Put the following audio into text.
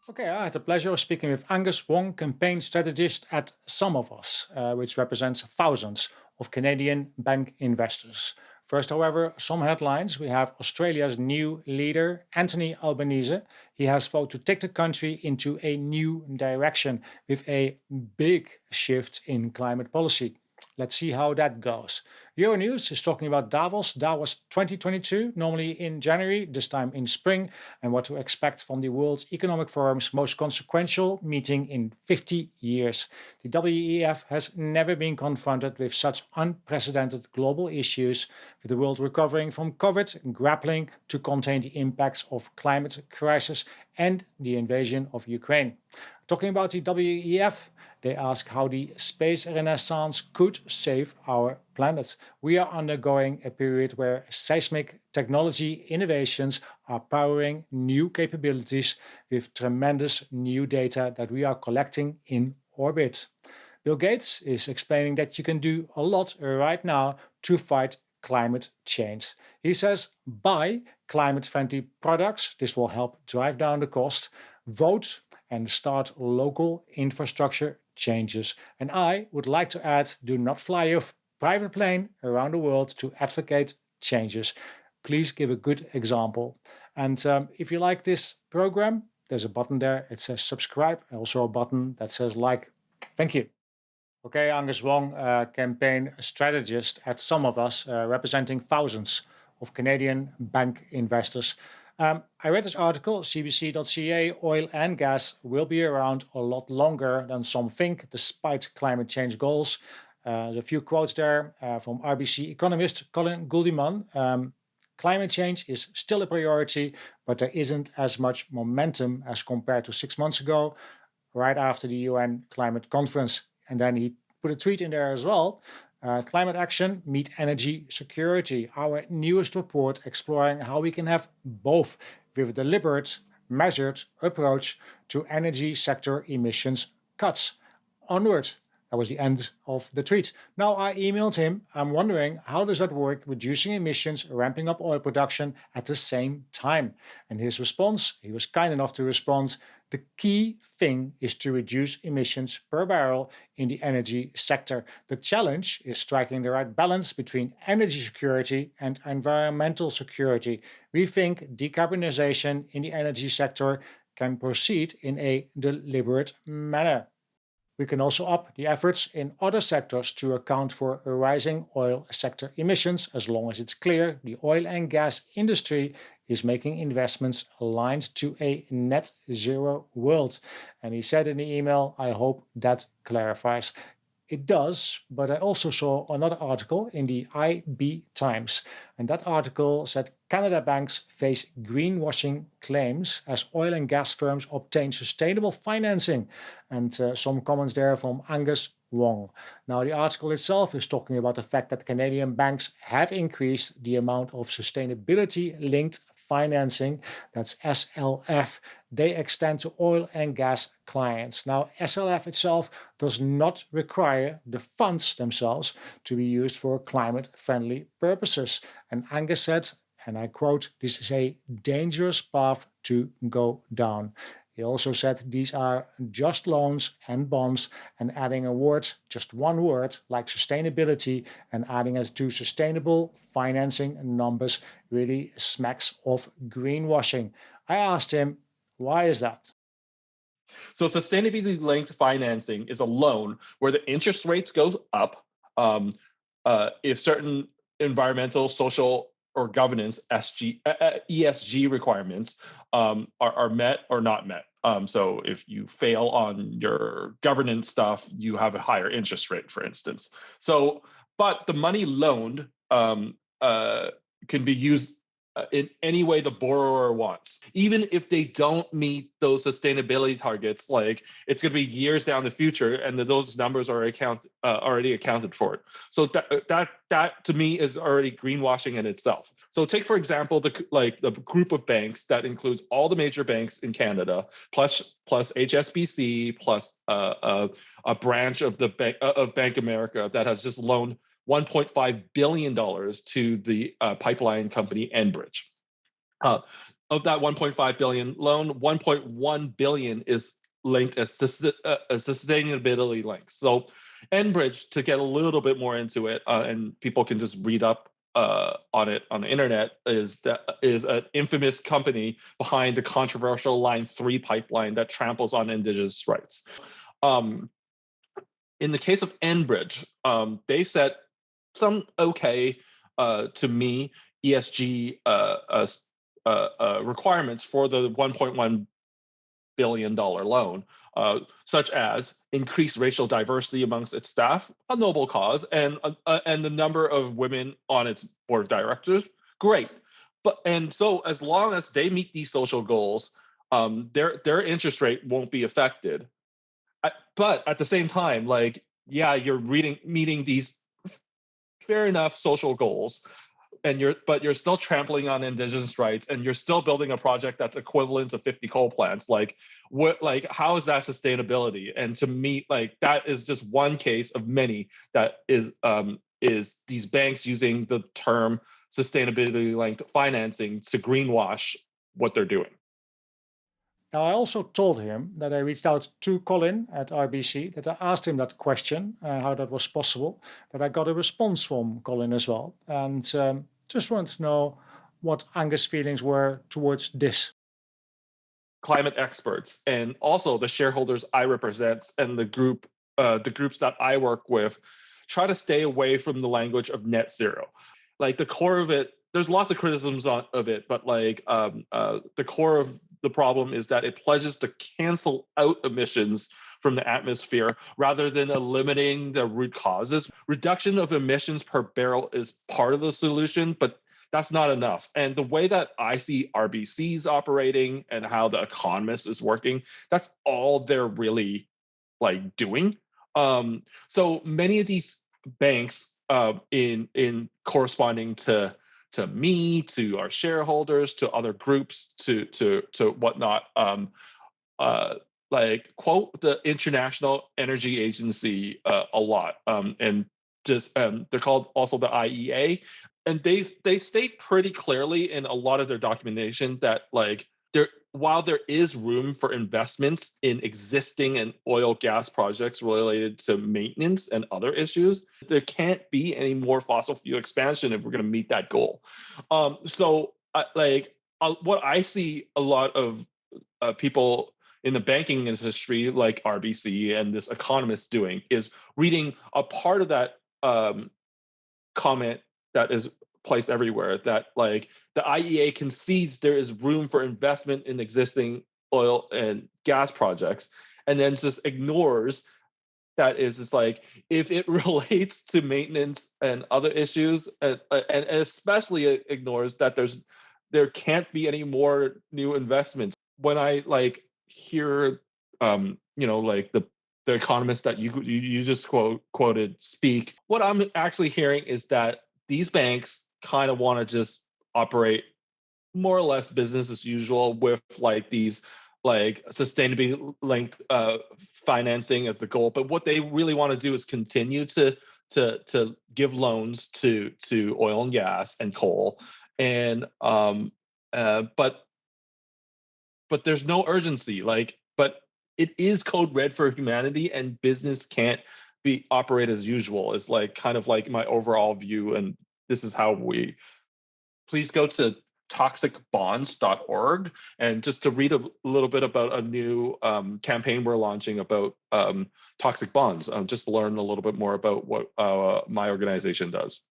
Okay, I had the pleasure of speaking with Angus Wong, campaign strategist at SumOfUs, which represents thousands of Canadian bank investors. First, however, some headlines. We have Australia's new leader, Anthony Albanese. He has vowed to take the country into a new direction with a big shift in climate policy. Let's see how that goes. Euronews is talking about Davos 2022, normally in January, this time in spring, and what to expect from the World Economic Forum's most consequential meeting in 50 years. The WEF has never been confronted with such unprecedented global issues, with the world recovering from COVID, grappling to contain the impacts of climate crisis and the invasion of Ukraine. Talking about the WEF, they ask how the space renaissance could save our planet. We are undergoing a period where seismic technology innovations are powering new capabilities with tremendous new data that we are collecting in orbit. Bill Gates is explaining that you can do a lot right now to fight climate change. He says, buy climate friendly products. This will help drive down the cost. Vote and start local infrastructure changes. And I would like to add, do not fly your private plane around the world to advocate changes. Please give a good example. And if you like this program, there's a button there. It says subscribe, and also a button that says like. Thank you. Okay, Angus Wong, campaign strategist at SumOfUs, representing thousands of Canadian bank investors. I read this article, cbc.ca, oil and gas will be around a lot longer than some think, despite climate change goals. There's a few quotes there from RBC economist Colin Gouldiman. Climate change is still a priority, but there isn't as much momentum as compared to 6 months ago, right after the UN climate conference. And then he put a tweet in there as well. Climate action, meet energy security. Our newest report exploring how we can have both with a deliberate, measured approach to energy sector emissions cuts. Onward. That was the end of the tweet. Now I emailed him. I'm wondering, how does that work, reducing emissions, ramping up oil production at the same time? And his response, he was kind enough to respond, the key thing is to reduce emissions per barrel in the energy sector. The challenge is striking the right balance between energy security and environmental security. We think decarbonization in the energy sector can proceed in a deliberate manner. We can also up the efforts in other sectors to account for rising oil sector emissions, as long as it's clear the oil and gas industry is making investments aligned to a net zero world. And he said in the email, I hope that clarifies. It does, but I also saw another article in the IB Times. And that article said Canada banks face greenwashing claims as oil and gas firms obtain sustainable financing. And some comments there from Angus Wong. Now, the article itself is talking about the fact that Canadian banks have increased the amount of sustainability-linked financing, that's SLF, they extend to oil and gas clients. Now, SLF itself does not require the funds themselves to be used for climate-friendly purposes. And Angus said, and I quote, this is a dangerous path to go down. He also said these are just loans and bonds, and adding a word, just one word, like sustainability, and adding it to sustainable financing numbers really smacks of greenwashing. I asked him, why is that? So sustainability linked financing is a loan where the interest rates go up if certain environmental, social, or governance ESG requirements are met or not met. So if you fail on your governance stuff, you have a higher interest rate, for instance. So, but the money loaned can be used in any way the borrower wants, even if they don't meet those sustainability targets. Like, it's going to be years down the future, and those numbers are already accounted for. So that to me is already greenwashing in itself. So take, for example, the group of banks that includes all the major banks in Canada, plus HSBC, plus a branch of the Bank of America that has just loaned $1.5 billion to the pipeline company Enbridge. Of that 1.5 billion loan, 1.1 billion is linked as sustainability links. So Enbridge, to get a little bit more into it, and people can just read up on it on the internet, is an infamous company behind the controversial Line 3 pipeline that tramples on indigenous rights. In the case of Enbridge, they set some to me ESG requirements for the $1.1 billion loan, such as increased racial diversity amongst its staff, a noble cause, and the number of women on its board of directors, great. And so as long as they meet these social goals, their interest rate won't be affected. But at the same time, like, yeah, you're meeting these fair enough social goals, and you're still trampling on indigenous rights, and you're still building a project that's equivalent to 50 coal plants. Like, how is that sustainability? And to me, like, that is just one case of many that is these banks using the term sustainability linked financing to greenwash what they're doing. Now, I also told him that I reached out to Colin at RBC, that I asked him that question, how that was possible, that I got a response from Colin as well. And just wanted to know what Angus' feelings were towards this. Climate experts and also the shareholders I represent and the groups that I work with try to stay away from the language of net zero. Like, the core of it, there's lots of criticisms of it, but like the core of the problem is that it pledges to cancel out emissions from the atmosphere rather than eliminating the root causes. Reduction of emissions per barrel is part of the solution, but that's not enough. And the way that I see RBC's operating and how the Economist is working, that's all they're really like doing. So many of these banks, in corresponding to me, to our shareholders, to other groups, to whatnot, like, quote the International Energy Agency a lot, and just they're called also the IEA, and they state pretty clearly in a lot of their documentation that, like, while there is room for investments in existing and oil gas projects related to maintenance and other issues, there can't be any more fossil fuel expansion if we're going to meet that goal. What I see a lot of people in the banking industry, like RBC and this economist, doing is reading a part of that comment that is placed everywhere, that, like, the IEA concedes there is room for investment in existing oil and gas projects, and then just ignores that is just like, if it relates to maintenance and other issues, and especially ignores that there can't be any more new investments. When I like hear like the economist that you just quoted speak, what I'm actually hearing is that these banks kind of want to just operate more or less business as usual with like these like sustainability linked financing as the goal. But what they really want to do is continue to give loans to oil and gas and coal, and but there's no urgency. But it is code red for humanity, and business can't be operate as usual. Is like kind of like my overall view, and this is how we. Please go to toxicbonds.org and just to read a little bit about a new campaign we're launching about toxic bonds, just to learn a little bit more about what my organization does.